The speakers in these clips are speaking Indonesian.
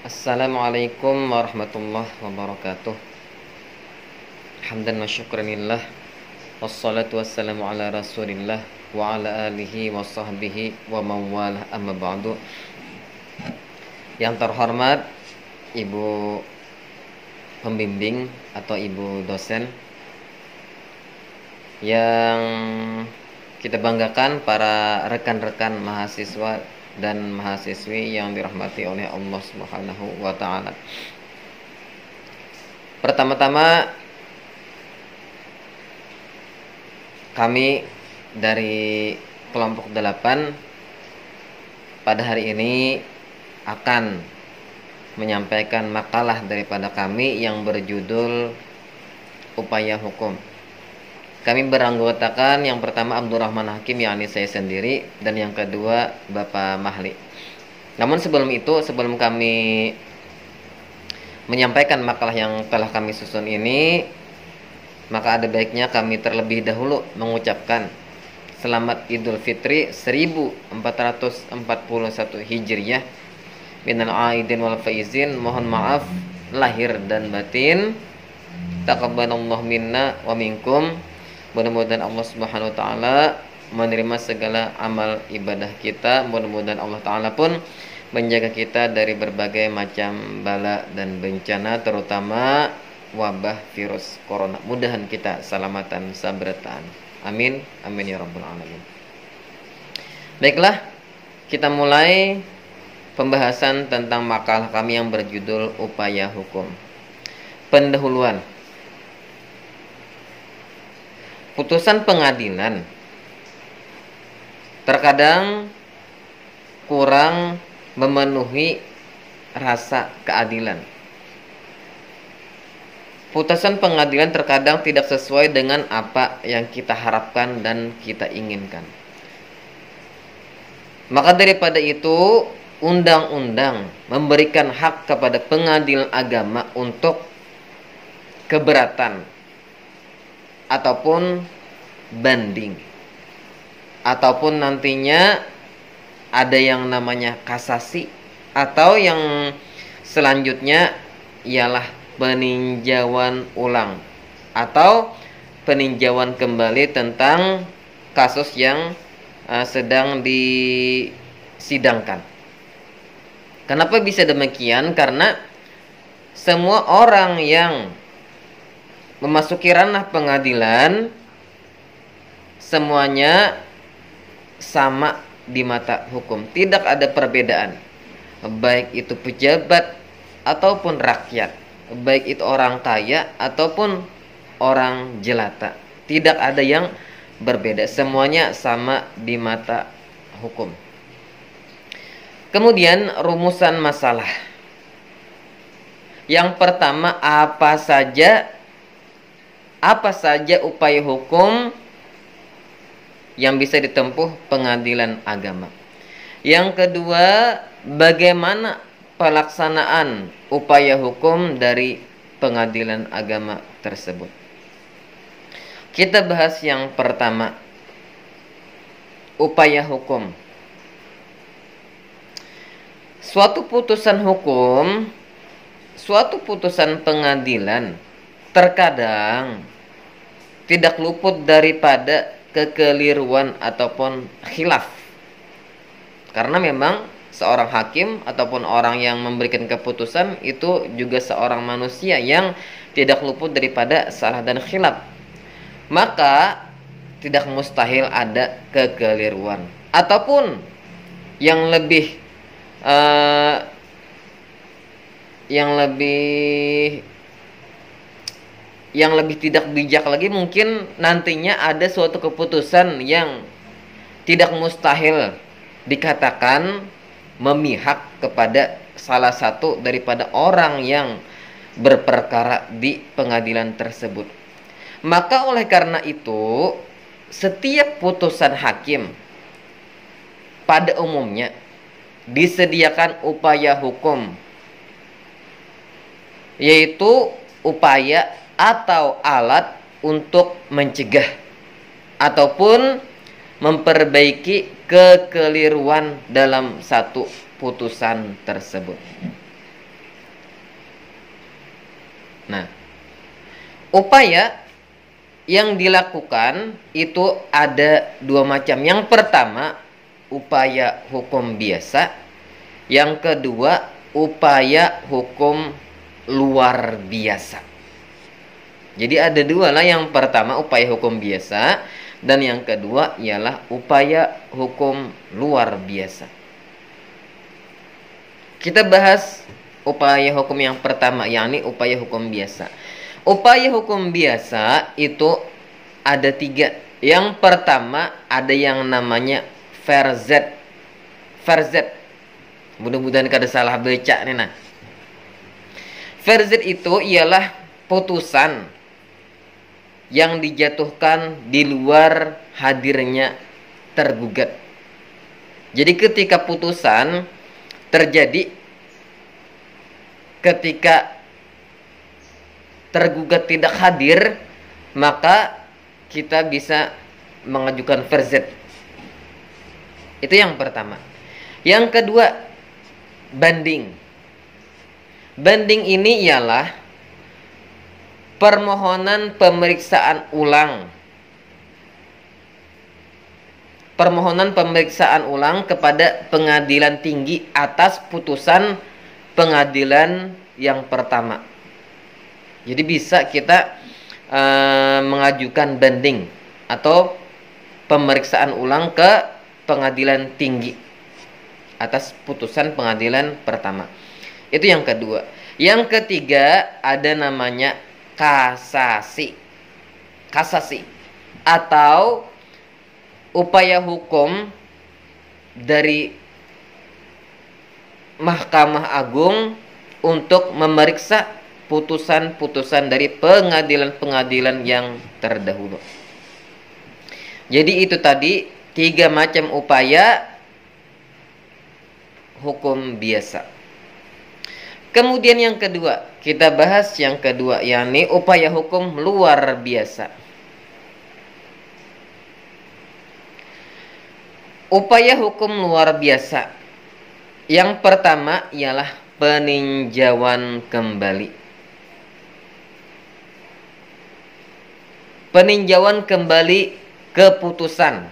Assalamualaikum warahmatullahi wabarakatuh. Hamdan wa syukranillah. Wassalatu wassalamu ala rasulillah wa ala alihi wa sahbihi wa mawalah, amma ba'du. Yang terhormat Ibu pembimbing atau Ibu dosen, yang kita banggakan para rekan-rekan mahasiswa dan mahasiswi yang dirahmati oleh Allah Subhanahu wa taala. Pertama-tama kami dari kelompok 8 pada hari ini akan menyampaikan makalah daripada kami yang berjudul Upaya Hukum. Kami beranggotakan yang pertama Abdurrahman Hakim, yakni saya sendiri, dan yang kedua Bapak Mahli. Namun sebelum kami menyampaikan makalah yang telah kami susun ini, maka ada baiknya kami terlebih dahulu mengucapkan Selamat Idul Fitri 1441 Hijriah. Minal aidin wal faizin, mohon maaf lahir dan batin. Taqabbalallahu minna wa minkum. Mudah-mudahan Allah Subhanahu wa taala menerima segala amal ibadah kita. Mudah-mudahan Allah taala pun menjaga kita dari berbagai macam bala dan bencana, terutama wabah virus corona. Mudahan kita salamatan sabratan. Amin. Amin ya rabbal alamin. Baiklah, kita mulai pembahasan tentang makalah kami yang berjudul Upaya Hukum. Pendahuluan. Putusan pengadilan terkadang kurang memenuhi rasa keadilan. Putusan pengadilan terkadang tidak sesuai dengan apa yang kita harapkan dan kita inginkan. Maka daripada itu, undang-undang memberikan hak kepada pengadilan agama untuk keberatan ataupun banding, ataupun nantinya ada yang namanya kasasi, atau yang selanjutnya ialah peninjauan ulang atau peninjauan kembali tentang kasus yang sedang disidangkan. Kenapa bisa demikian? Karena semua orang yang memasuki ranah pengadilan semuanya sama di mata hukum. Tidak ada perbedaan, baik itu pejabat ataupun rakyat, baik itu orang kaya ataupun orang jelata. Tidak ada yang berbeda, semuanya sama di mata hukum. Kemudian rumusan masalah. Yang pertama, apa saja upaya hukum yang bisa ditempuh pengadilan agama. Yang kedua, bagaimana pelaksanaan upaya hukum dari pengadilan agama tersebut. Kita bahas yang pertama, upaya hukum. Suatu putusan hukum, suatu putusan pengadilan terkadang tidak luput daripada kekeliruan ataupun khilaf. Karena memang seorang hakim ataupun orang yang memberikan keputusan itu juga seorang manusia yang tidak luput daripada salah dan khilaf. Maka tidak mustahil ada kekeliruan, ataupun yang lebih tidak bijak lagi, mungkin nantinya ada suatu keputusan yang tidak mustahil dikatakan memihak kepada salah satu daripada orang yang berperkara di pengadilan tersebut. Maka oleh karena itu, setiap putusan hakim pada umumnya disediakan upaya hukum, yaitu upaya atau alat untuk mencegah ataupun memperbaiki kekeliruan dalam satu putusan tersebut. Nah, upaya yang dilakukan itu ada dua macam. Yang pertama, upaya hukum biasa. Yang kedua, upaya hukum luar biasa. Jadi ada dua lah. Yang pertama upaya hukum biasa, dan yang kedua ialah upaya hukum luar biasa. Kita bahas upaya hukum yang pertama, yakni upaya hukum biasa. Upaya hukum biasa itu ada tiga. Yang pertama ada yang namanya farzat. Farzat. Mudah-mudahan kada salah baca nih nah. Farzat itu ialah putusan yang dijatuhkan di luar hadirnya tergugat. Jadi ketika putusan terjadi ketika tergugat tidak hadir, maka kita bisa mengajukan farzat. Itu yang pertama. Yang kedua, banding. Banding ini ialah permohonan pemeriksaan ulang. Permohonan pemeriksaan ulang kepada pengadilan tinggi atas putusan pengadilan yang pertama. Jadi bisa kita mengajukan banding atau pemeriksaan ulang ke pengadilan tinggi atas putusan pengadilan pertama. Itu yang kedua. Yang ketiga ada namanya kasasi. Kasasi atau upaya hukum dari Mahkamah Agung untuk memeriksa putusan-putusan dari pengadilan-pengadilan yang terdahulu. Jadi itu tadi 3 macam upaya hukum biasa. Kemudian yang kedua, kita bahas yang kedua, yakni upaya hukum luar biasa. Upaya hukum luar biasa. Yang pertama ialah peninjauan kembali. Peninjauan kembali keputusan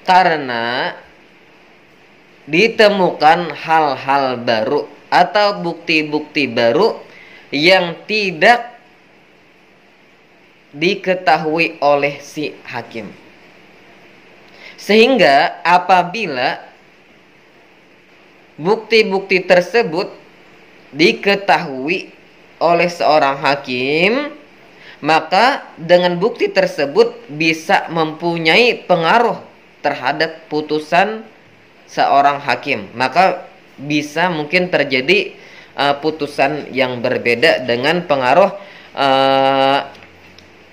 karena ditemukan hal-hal baru atau bukti-bukti baru yang tidak diketahui oleh si hakim. Sehingga apabila bukti-bukti tersebut diketahui oleh seorang hakim, maka dengan bukti tersebut bisa mempunyai pengaruh terhadap putusan seorang hakim. Maka bisa mungkin terjadi putusan yang berbeda dengan pengaruh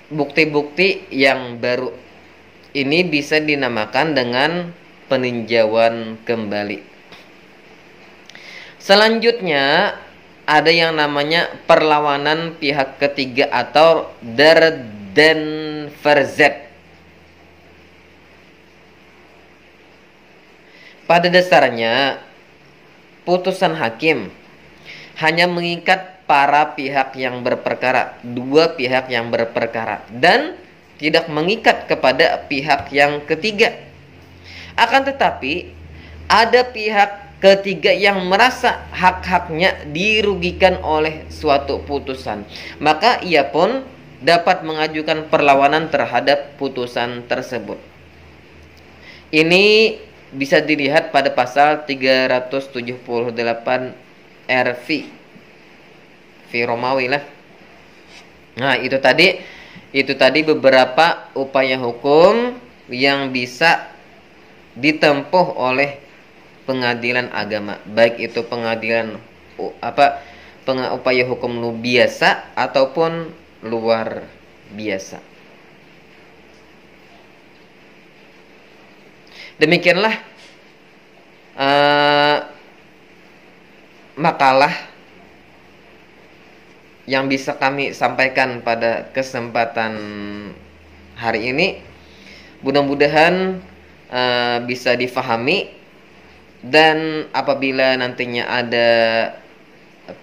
bukti-bukti yang baru. Ini bisa dinamakan dengan peninjauan kembali. Selanjutnya ada yang namanya perlawanan pihak ketiga atau der den verzet. Pada dasarnya putusan hakim hanya mengikat para pihak yang berperkara, 2 pihak yang berperkara, dan tidak mengikat kepada pihak yang ketiga. Akan tetapi ada pihak ketiga yang merasa hak-haknya dirugikan oleh suatu putusan, maka ia pun dapat mengajukan perlawanan terhadap putusan tersebut. Ini bisa dilihat pada pasal 378 RV Romawi lah. Nah, itu tadi beberapa upaya hukum yang bisa ditempuh oleh pengadilan agama, baik itu pengadilan upaya hukum biasa ataupun luar biasa. Demikianlah makalah yang bisa kami sampaikan pada kesempatan hari ini. Mudah-mudahan bisa difahami, dan apabila nantinya ada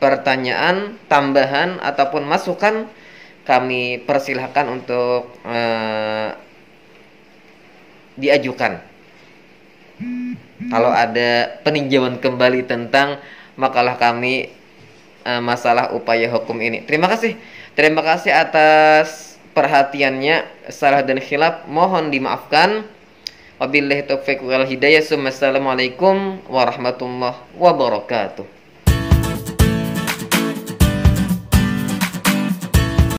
pertanyaan tambahan ataupun masukan, kami persilahkan untuk diajukan. Kalau ada peninjauan kembali tentang makalah kami masalah upaya hukum ini. Terima kasih. Terima kasih atas perhatiannya. Salah dan khilaf mohon dimaafkan. Wabillahi taufiq wal hidayah. Assalamualaikum warahmatullahi wabarakatuh.